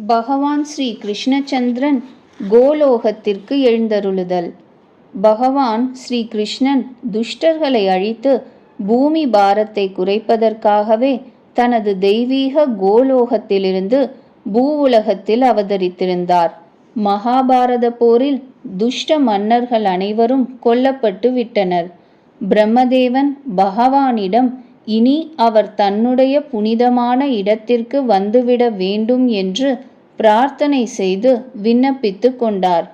பகவான் ஸ்ரீ கிருஷ்ணச்சந்திரன் கோலோகத்திற்கு எழுந்தருளுதல். பகவான் ஸ்ரீ கிருஷ்ணன் துஷ்டர்களை அழித்து பூமி பாரத்தை குறைப்பதற்காகவே தனது தெய்வீக கோலோகத்திலிருந்து பூவுலகத்தில் அவதரித்திருந்தார். மகாபாரத போரில் துஷ்ட மன்னர்கள் அனைவரும் கொல்லப்பட்டு விட்டனர். பிரம்மதேவன் பகவானிடம் இனி அவர் தன்னுடைய புனிதமான இடத்திற்கு வந்துவிட வேண்டும் என்று பிரார்த்தனை செய்து விண்ணப்பித்து கொண்டார்.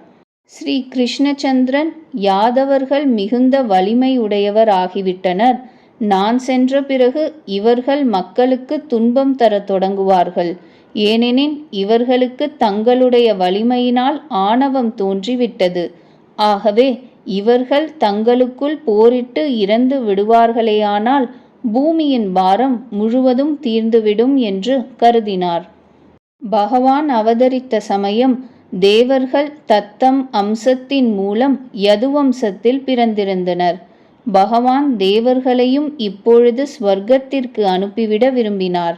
ஸ்ரீ கிருஷ்ணச்சந்திரன் யாதவர்கள் மிகுந்த வலிமை உடையவர் ஆகிவிட்டனர். நான் சென்ற பிறகு இவர்கள் மக்களுக்கு துன்பம் தர தொடங்குவார்கள். ஏனெனில் இவர்களுக்கு தங்களுடைய வலிமையினால் ஆணவம் தோன்றிவிட்டது. ஆகவே இவர்கள் தங்களுக்குள் போரிட்டு இறந்து விடுவார்களேயானால் பூமியின் பாரம் முழுவதும் தீர்ந்துவிடும் என்று கருதினார். பகவான் அவதரித்த சமயம் தேவர்கள் தத்தம் அம்சத்தின் மூலம் யதுவம்சத்தில் பிறந்திருந்தனர். பகவான் தேவர்களையும் இப்பொழுது ஸ்வர்க்கத்திற்கு அனுப்பிவிட விரும்பினார்.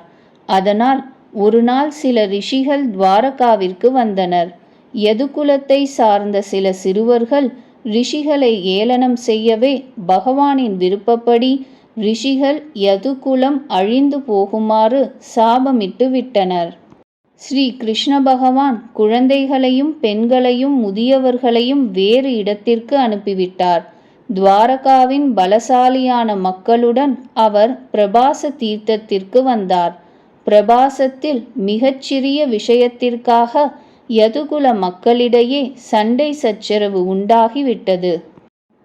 அதனால் ஒரு நாள் சில ரிஷிகள் துவாரகாவிற்கு வந்தனர். யதுகுலத்தை சார்ந்த சில சிறுவர்கள் ரிஷிகளை ஏளனம் செய்யவே பகவானின் விருப்பப்படி ரிஷிகள் யதுகுலம் அழிந்து போகுமாறு சாபமிட்டு விட்டனர். ஸ்ரீ கிருஷ்ண பகவான் குழந்தைகளையும் பெண்களையும் முதியவர்களையும் வேறு இடத்திற்கு அனுப்பிவிட்டார். துவாரகாவின் பலசாலியான மக்களுடன் அவர் பிரபாச தீர்த்தத்திற்கு வந்தார். பிரபாசத்தில் மிகச்சிறிய விஷயத்திற்காக யதுகுல மக்களிடையே சண்டை சச்சரவு உண்டாகிவிட்டது.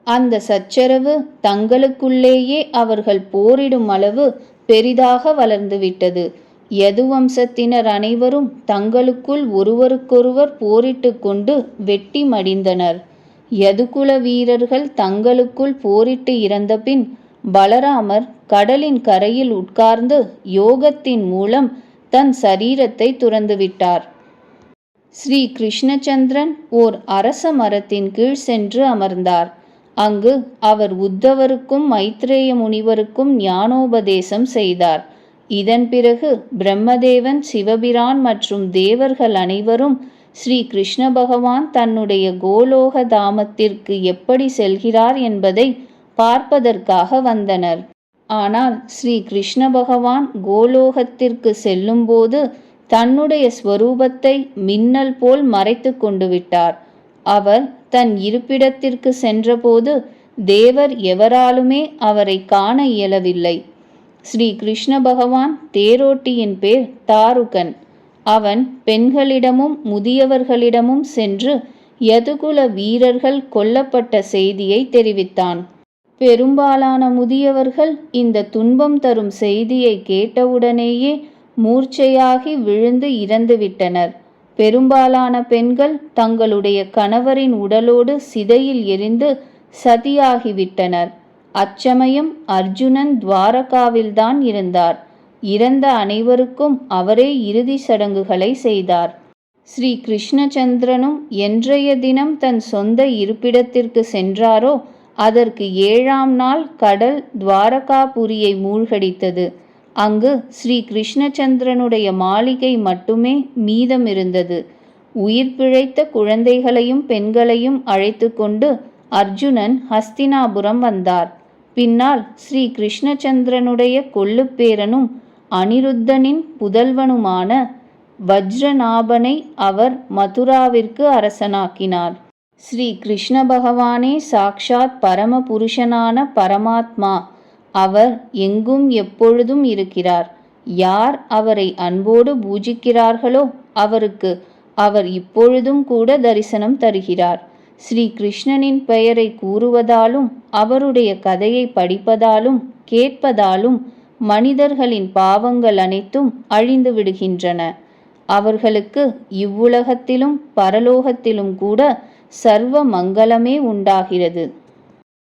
அந்த சச்சரவு தங்களுக்குள்ளேயே அவர்கள் போரிடும் அளவு பெரிதாக வளர்ந்துவிட்டது. யதுவம்சத்தினர் அனைவரும் தங்களுக்குள் ஒருவருக்கொருவர் போரிட்டு கொண்டு வெட்டி மடிந்தனர். யதுகுல வீரர்கள் தங்களுக்குள் போரிட்டு இறந்தபின் பலராமர் கடலின் கரையில் உட்கார்ந்து யோகத்தின் மூலம் தன் சரீரத்தை துறந்துவிட்டார். ஸ்ரீ கிருஷ்ணச்சந்திரன் ஓர் அரச மரத்தின் கீழ் சென்று அமர்ந்தார். அங்கு அவர் உத்தவருக்கும் மைத்ரேய முனிவருக்கும் ஞானோபதேசம் செய்தார். இதன் பிறகு பிரம்மதேவன், சிவபிரான் மற்றும் தேவர்கள் அனைவரும் ஸ்ரீ கிருஷ்ண பகவான் தன்னுடைய கோலோக தாமத்திற்கு எப்படி செல்கிறார் என்பதை பார்ப்பதற்காக வந்தனர். ஆனால் ஸ்ரீ கிருஷ்ண பகவான் கோலோகத்திற்கு செல்லும்போது தன்னுடைய ஸ்வரூபத்தை மின்னல் போல் மறைத்து கொண்டு விட்டார். அவர் தன் இருப்பிடத்திற்கு சென்றபோது தேவர் எவராலுமே அவரை காண இயலவில்லை. ஸ்ரீ கிருஷ்ண பகவான் தேரோட்டியின் பேர் தாருகன். அவன் பெண்களிடமும் முதியவர்களிடமும் சென்று யதுகுல வீரர்கள் கொல்லப்பட்ட செய்தியை தெரிவித்தான். பெரும்பாலான முதியவர்கள் இந்த துன்பம் தரும் செய்தியை கேட்டவுடனேயே மூர்ச்சையாகி விழுந்து இறந்துவிட்டனர். பெரும்பாலான பெண்கள் தங்களுடைய கணவரின் உடலோடு சிதையில் எரிந்து சதியாகிவிட்டனர். அச்சமயம் அர்ஜுனன் துவாரகாவில்தான் இருந்தார். இறந்த அனைவருக்கும் அவரே இறுதி சடங்குகளை செய்தார். ஸ்ரீ கிருஷ்ணச்சந்திரனும் என்றைய தினம் தன் சொந்த இருப்பிடத்திற்கு சென்றாரோ அதற்கு 7ஆம் நாள் கடல் துவாரகாபுரியை மூழ்கடித்தது. அங்கு ஸ்ரீ கிருஷ்ணச்சந்திரனுடைய மாளிகை மட்டுமே மீதமிருந்தது. உயிர் பிழைத்த குழந்தைகளையும் பெண்களையும் அழைத்து கொண்டு அர்ஜுனன் ஹஸ்தினாபுரம் வந்தார். பின்னால் ஸ்ரீ கிருஷ்ணச்சந்திரனுடைய கொள்ளுப்பேரனும் அனிருத்தனின் புதல்வனுமான வஜ்ரநாபனை அவர் மதுராவிற்கு அரசனாக்கினார். ஸ்ரீ கிருஷ்ண பகவானே சாக்ஷாத் பரம புருஷனான பரமாத்மா. அவர் எங்கும் எப்பொழுதும் இருக்கிறார். யார் அவரை அன்போடு பூஜிக்கிறார்களோ அவருக்கு அவர் இப்பொழுதும் கூட தரிசனம் தருகிறார். ஸ்ரீ கிருஷ்ணனின் பெயரை கூறுவதாலும் அவருடைய கதையை படிப்பதாலும் கேட்பதாலும் மனிதர்களின் பாவங்கள் அனைத்தும் அழிந்து விடுகின்றன. அவர்களுக்கு இவ்வுலகத்திலும் பரலோகத்திலும் கூட சர்வ மங்களமே உண்டாகிறது.